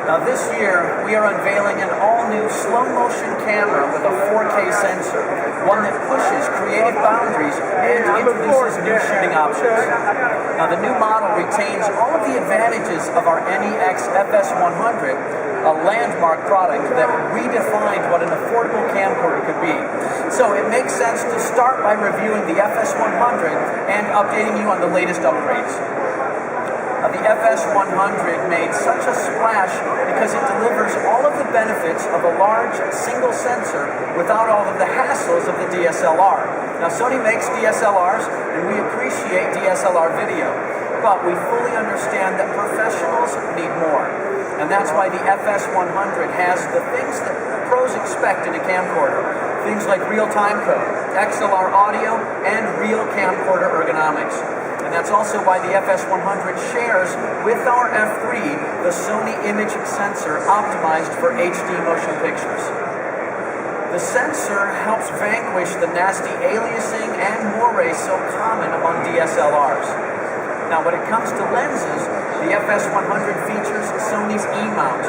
Now this year, we are unveiling an all-new slow-motion camera with a 4K sensor, one that pushes creative boundaries and introduces new shooting options. Now the new model retains all of the advantages of our NEX-FS700, a landmark product that redefined what an affordable camcorder could be. So it makes sense to start by reviewing the FS100 and updating you on the latest upgrades. The FS100 made such a splash because it delivers all of the benefits of a large single sensor without all of the hassles of the DSLR. Now Sony makes DSLRs and we appreciate DSLR video, but we fully understand that professionals need more. And that's why the FS100 has the things that pros expect in a camcorder. Things like real-time code, XLR audio, and real camcorder ergonomics. And that's also why the FS100 shares with our F3 the Sony image sensor optimized for HD motion pictures. The sensor helps vanquish the nasty aliasing and moire so common among DSLRs. Now when it comes to lenses, the FS100 features Sony's E-mount.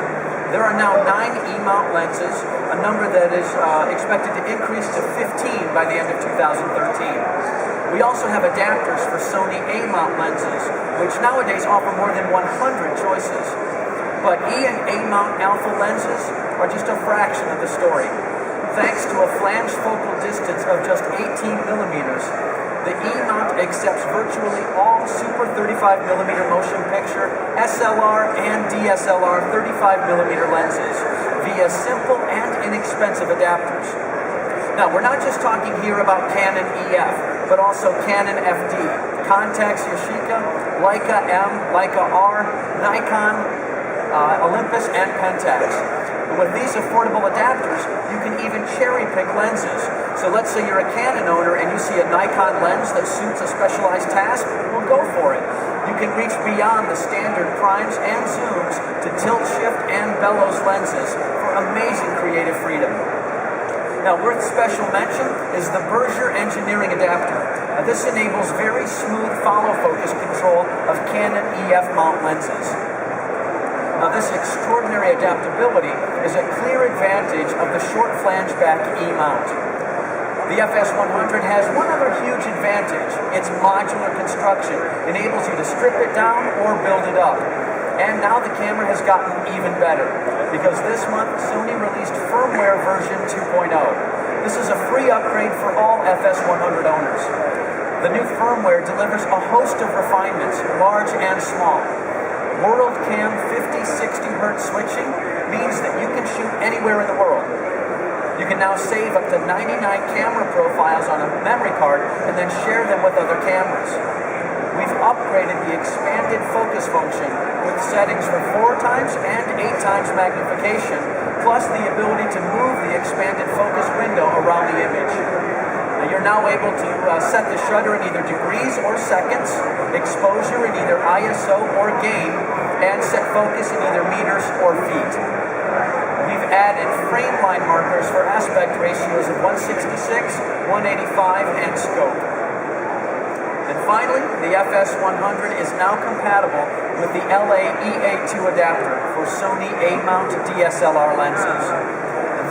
There are now 9 E-mount lenses, a number that is expected to increase to 15 by the end of 2013. We also have adapters for Sony A-mount lenses, which nowadays offer more than 100 choices. But E and A-mount alpha lenses are just a fraction of the story. Thanks to a flange focal distance of just 18 millimeters, the E-mount accepts virtually all Super 35mm motion picture, SLR, and DSLR 35mm lenses via simple and inexpensive adapters. Now, we're not just talking here about Canon EF, but also Canon FD, Contax Yashica, Leica M, Leica R, Nikon, Olympus, and Pentax. With these affordable adapters, you can even cherry-pick lenses. So let's say you're a Canon owner and you see a Nikon lens that suits a specialized task, well, go for it. You can reach beyond the standard primes and zooms to tilt, shift, and bellows lenses for amazing creative freedom. Now, worth special mention is the Berger engineering adapter. Now, this enables very smooth follow-focus control of Canon EF mount lenses. Now, this extraordinary adaptability is a clear advantage of the short flange back E-mount. The FS100 has one other huge advantage. Its modular construction enables you to strip it down or build it up. And now the camera has gotten even better, because this month Sony released Firmware version 2.0. This is a free upgrade for all FS100 owners. The new firmware delivers a host of refinements, large and small. WorldCam 50-60 Hz switching means that you can shoot anywhere in the world. You can now save up to 99 camera profiles on a memory card and then share them with other cameras. We've upgraded the expanded focus function with settings for 4x and 8x magnification, plus the ability to move the expanded focus window around the image. Now, you're now able to set the shutter in either degrees or seconds, exposure in either ISO or gain, and set focus in either meters or feet. We've added frame line markers for aspect ratios of 166, 185, and scope. And finally, the FS100 is now compatible with the LA EA2 adapter for Sony A-mount DSLR lenses.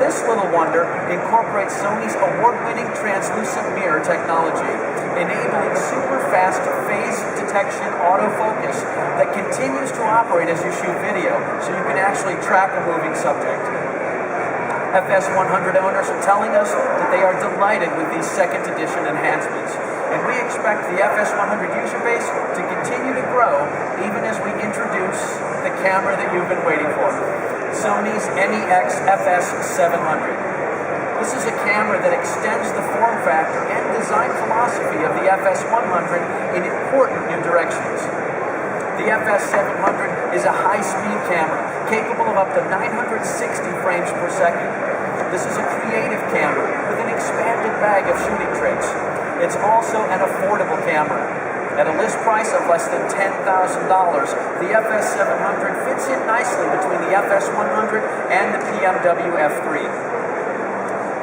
This little wonder incorporates Sony's award-winning translucent mirror technology, enabling super fast phase detection autofocus that continues to operate as you shoot video, so you can actually track a moving subject. FS100 owners are telling us that they are delighted with these second edition enhancements. And we expect the FS100 user base to continue to grow even as we introduce the camera that you've been waiting for, Sony's NEX-FS700. This is a camera that extends the form factor and design philosophy of the FS100 in important new directions. The FS700 is a high-speed camera capable of up to 960 frames per second. This is a creative camera with an expanded bag of shooting tricks. It's also an affordable camera. At a list price of less than $10,000, the FS700 fits in nicely between the FS100 and the BMW F3.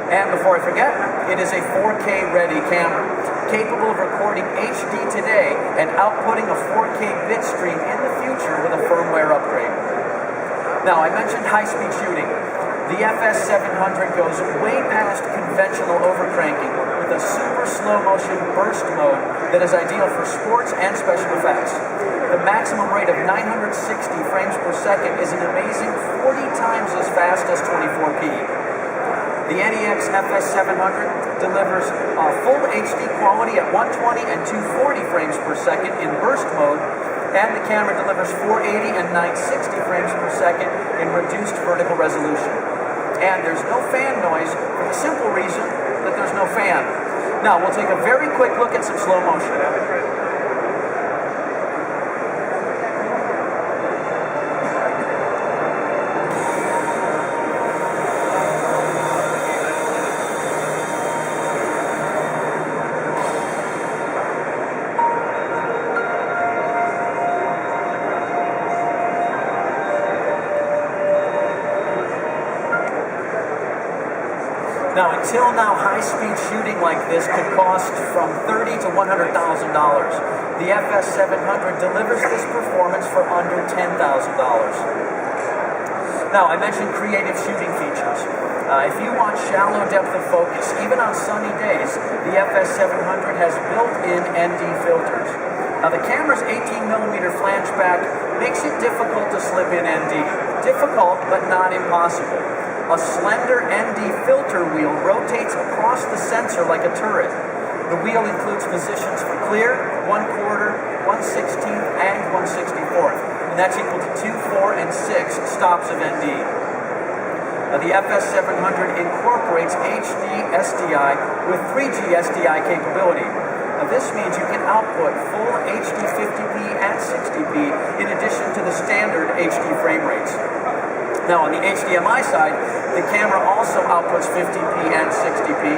And before I forget, it is a 4K ready camera, capable of recording HD today and outputting a 4K bit stream in the future with a firmware upgrade. Now, I mentioned high-speed shooting. The FS700 goes way past conventional overcranking with a super slow-motion burst mode that is ideal for sports and special effects. The maximum rate of 960 frames per second is an amazing 40 times as fast as 24p. The NEX-FS700 delivers full HD quality at 120 and 240 frames per second in burst mode, and the camera delivers 480 and 960 frames per second in reduced vertical resolution. And there's no fan noise for the simple reason that there's no fan. Now, we'll take a very quick look at some slow motion. Now, until now, high-speed shooting like this could cost from $30,000 to $100,000. The FS700 delivers this performance for under $10,000. Now, I mentioned creative shooting features. If you want shallow depth of focus, even on sunny days, the FS700 has built-in ND filters. Now, the camera's 18mm flange back makes it difficult to slip in ND. Difficult, but not impossible. A slender ND filter wheel rotates across the sensor like a turret. The wheel includes positions for clear, 1/4, 1/16, and 1/64, and that's equal to 2, 4, and 6 stops of ND. The FS700 incorporates HD SDI with 3G SDI capability. This means you can output full HD 50p and 60p in addition to the standard HD frame rates. Now, on the HDMI side, the camera also outputs 50p and 60p,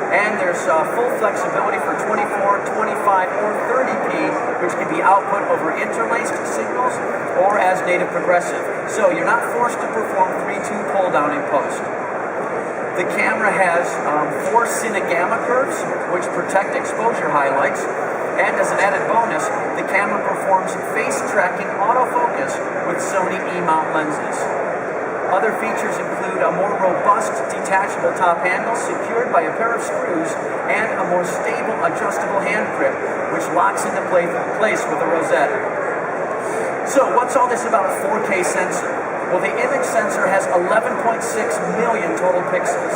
and there's full flexibility for 24, 25, or 30p, which can be output over interlaced signals or as native progressive. So you're not forced to perform 3-2 pull down in post. The camera has 4 Cine gamma curves, which protect exposure highlights, and as an added bonus, the camera performs face tracking autofocus with Sony E-mount lenses. Other features include a more robust detachable top handle secured by a pair of screws and a more stable adjustable hand grip, which locks into place with a rosette. So what's all this about a 4K sensor? Well, the image sensor has 11.6 million total pixels.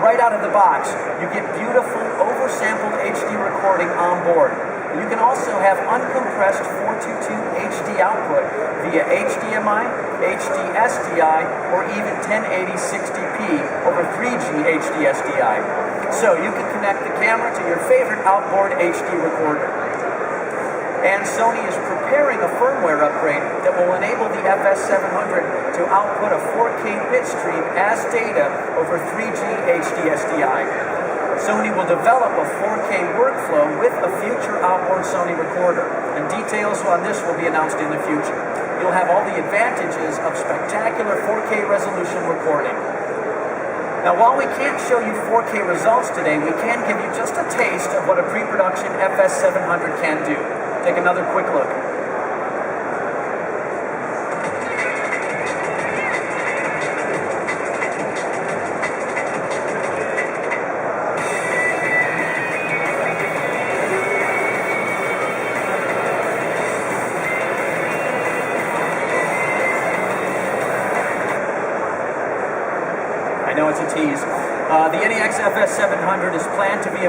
Right out of the box, you get beautiful oversampled HD recording on board. You can also have uncompressed 422 HD output via HDMI, HD SDI, or even 1080 60p over 3G HD SDI. So you can connect the camera to your favorite outboard HD recorder. And Sony is preparing a firmware upgrade that will enable the FS700 to output a 4K bitstream as data over 3G HD SDI. Sony will develop a 4K workflow with a future outboard Sony recorder, and details on this will be announced in the future. You'll have all the advantages of spectacular 4K resolution recording. Now, while we can't show you 4K results today, we can give you just a taste of what a pre-production FS700 can do. Take another quick look. I know it's a tease. The NEX-FS700 is planned to be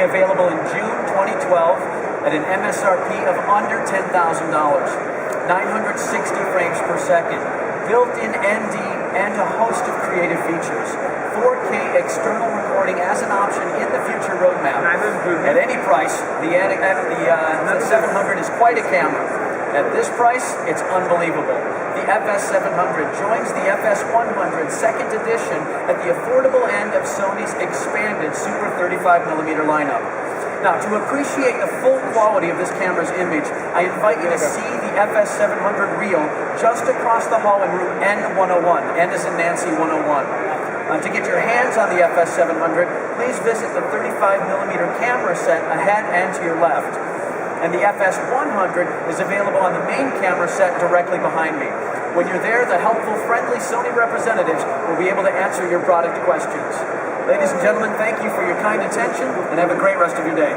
available in June 2012 at an MSRP of under $10,000, 960 frames per second, built-in ND, and a host of creative features. 4K external recording as an option in the future roadmap. At any price, the 700 is quite a camera. At this price, it's unbelievable. The FS700 joins the FS100 second edition at the affordable end of Sony's expanded Super 35mm lineup. Now, to appreciate the full quality of this camera's image, I invite you to see the FS700 reel just across the hall in room N101, N as in Nancy 101. To get your hands on the FS700, please visit the 35mm camera set ahead and to your left. And the FS100 is available on the main camera set directly behind me. When you're there, the helpful, friendly Sony representatives will be able to answer your product questions. Ladies and gentlemen, thank you for your kind attention, and have a great rest of your day.